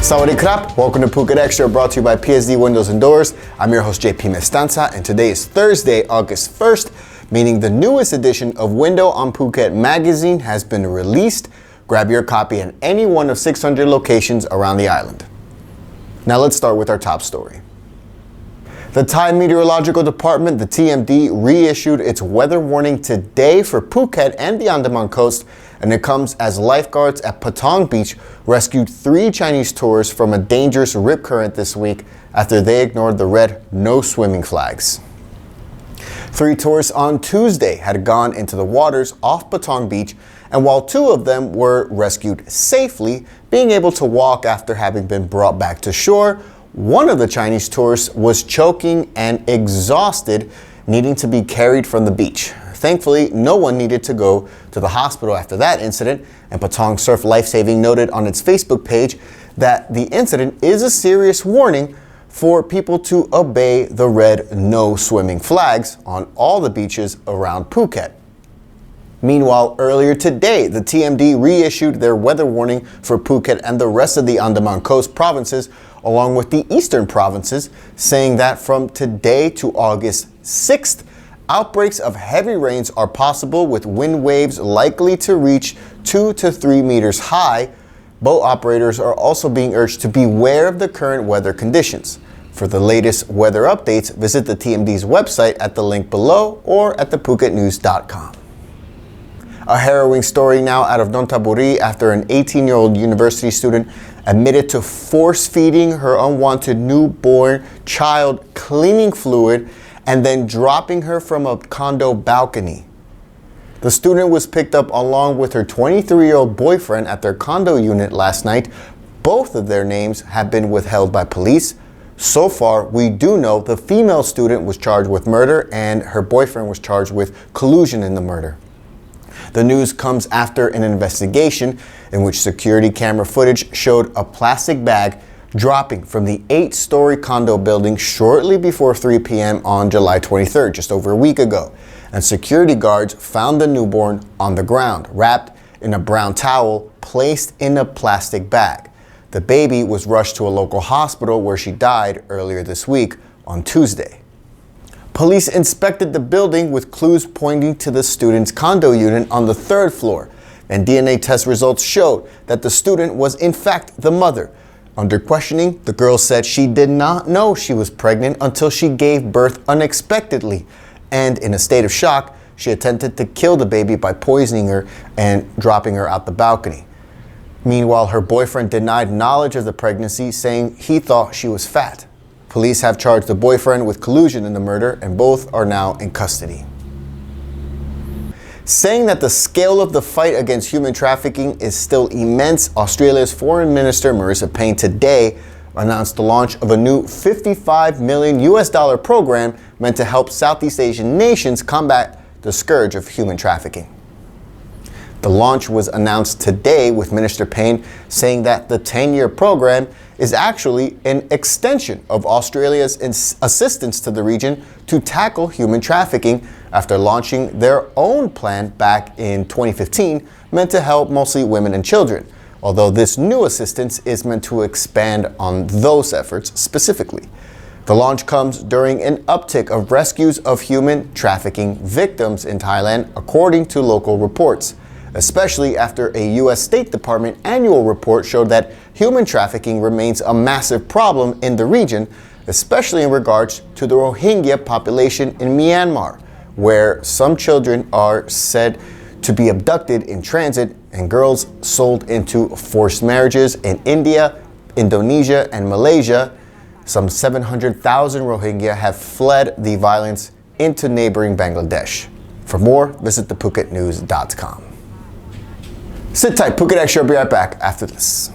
Sawadee krap, welcome to Phuket Extra, brought to you by PSD Windows and Doors. I'm your host JP Mestanza, and today is Thursday, August 1st, meaning the newest edition of Window on Phuket magazine has been released. Grab your copy at any one of 600 locations around the island. Now let's start with our top story. The Thai Meteorological Department, the TMD, reissued its weather warning today for Phuket and the Andaman coast, and it comes as lifeguards at Patong Beach rescued 3 Chinese tourists from a dangerous rip current this week after they ignored the red no swimming flags. 3 tourists on Tuesday had gone into the waters off Patong Beach, and while 2 of them were rescued safely, being able to walk after having been brought back to shore, one of the Chinese tourists was choking and exhausted, needing to be carried from the beach. Thankfully, no one needed to go to the hospital after that incident, and Patong Surf Lifesaving noted on its Facebook page that the incident is a serious warning for people to obey the red no swimming flags on all the beaches around Phuket. Meanwhile, earlier today, the TMD reissued their weather warning for Phuket and the rest of the Andaman Coast provinces, along with the eastern provinces, saying that from today to August 6th, outbreaks of heavy rains are possible with wind waves likely to reach 2 to 3 meters high. Boat operators are also being urged to beware of the current weather conditions. For the latest weather updates, visit the TMD's website at the link below or at thephuketnews.com. A harrowing story now out of Nonthaburi after an 18-year-old university student admitted to force-feeding her unwanted newborn child cleaning fluid and then dropping her from a condo balcony. The student was picked up along with her 23-year-old boyfriend at their condo unit last night. Both of their names have been withheld by police. So far, we do know the female student was charged with murder and her boyfriend was charged with collusion in the murder. The news comes after an investigation in which security camera footage showed a plastic bag dropping from the 8-story condo building shortly before 3 p.m. on July 23rd, just over a week ago. And security guards found the newborn on the ground, wrapped in a brown towel, placed in a plastic bag. The baby was rushed to a local hospital where she died earlier this week on Tuesday. Police inspected the building with clues pointing to the student's condo unit on the 3rd floor, and DNA test results showed that the student was in fact the mother. Under questioning, the girl said she did not know she was pregnant until she gave birth unexpectedly, and in a state of shock, she attempted to kill the baby by poisoning her and dropping her out the balcony. Meanwhile, her boyfriend denied knowledge of the pregnancy, saying he thought she was fat. Police have charged the boyfriend with collusion in the murder, and both are now in custody. Saying that the scale of the fight against human trafficking is still immense, Australia's Foreign Minister Marissa Payne today announced the launch of a new $55 million program meant to help Southeast Asian nations combat the scourge of human trafficking. The launch was announced today, with Minister Payne saying that the 10-year program is actually an extension of Australia's assistance to the region to tackle human trafficking after launching their own plan back in 2015 meant to help mostly women and children, although this new assistance is meant to expand on those efforts specifically. The launch comes during an uptick of rescues of human trafficking victims in Thailand, according to local reports, especially after a U.S. State Department annual report showed that human trafficking remains a massive problem in the region, especially in regards to the Rohingya population in Myanmar, where some children are said to be abducted in transit and girls sold into forced marriages in India, Indonesia, and Malaysia. Some 700,000 Rohingya have fled the violence into neighboring Bangladesh. For more, visit thephuketnews.com. Sit tight, Phuket Extra will be right back after this.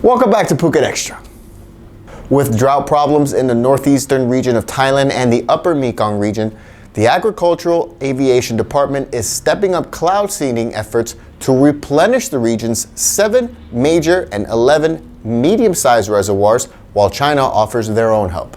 Welcome back to Phuket Extra. With drought problems in the northeastern region of Thailand and the upper Mekong region, the Agricultural Aviation Department is stepping up cloud seeding efforts to replenish the region's 7 major and 11 medium-sized reservoirs, while China offers their own help.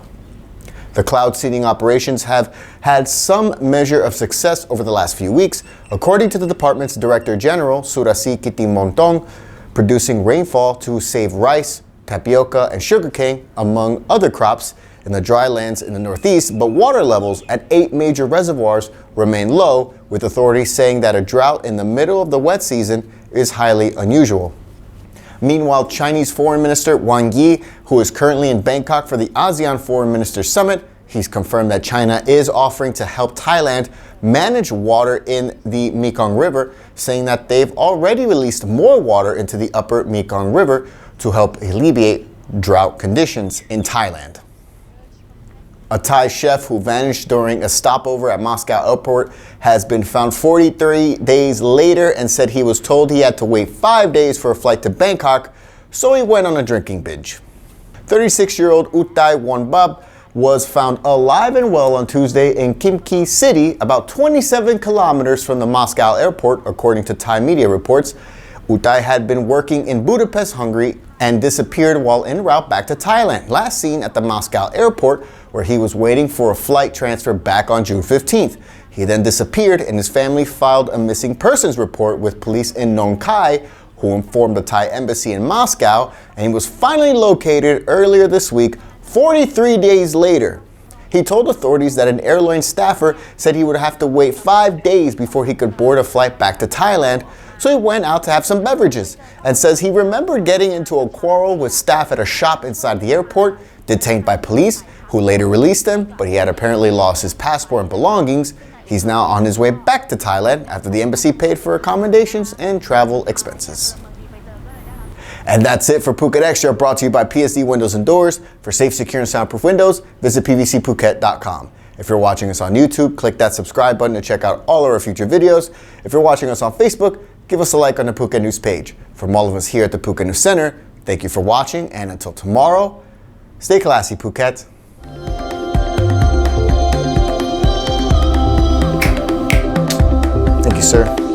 The cloud seeding operations have had some measure of success over the last few weeks, according to the department's Director General, Surasi Kitimontong, producing rainfall to save rice, tapioca, and sugarcane, among other crops, in the dry lands in the northeast, but water levels at 8 major reservoirs remain low, with authorities saying that a drought in the middle of the wet season is highly unusual. Meanwhile, Chinese Foreign Minister Wang Yi, who is currently in Bangkok for the ASEAN Foreign Ministers Summit, he's confirmed that China is offering to help Thailand manage water in the Mekong River, saying that they've already released more water into the upper Mekong River to help alleviate drought conditions in Thailand. A Thai chef who vanished during a stopover at Moscow airport has been found 43 days later and said he was told he had to wait 5 days for a flight to Bangkok, so he went on a drinking binge. 36-year-old Utai Wonbab was found alive and well on Tuesday in Kimki City, about 27 kilometers from the Moscow airport, according to Thai media reports. Utai had been working in Budapest, Hungary, and disappeared while en route back to Thailand, last seen at the Moscow airport, where he was waiting for a flight transfer back on June 15th. He then disappeared, and his family filed a missing persons report with police in Nong Khai, who informed the Thai embassy in Moscow, and he was finally located earlier this week, 43 days later. He told authorities that an airline staffer said he would have to wait 5 days before he could board a flight back to Thailand, so he went out to have some beverages, and says he remembered getting into a quarrel with staff at a shop inside the airport, detained by police, who later released him, but he had apparently lost his passport and belongings. He's now on his way back to Thailand after the embassy paid for accommodations and travel expenses. And that's it for Phuket Extra, brought to you by PSD Windows and Doors. For safe, secure, and soundproof windows, visit pvcphuket.com. If you're watching us on YouTube, click that subscribe button to check out all our future videos. If you're watching us on Facebook, give us a like on the Phuket News page. From all of us here at the Phuket News Center, thank you for watching, and until tomorrow, stay classy, Phuket. Thank you, sir.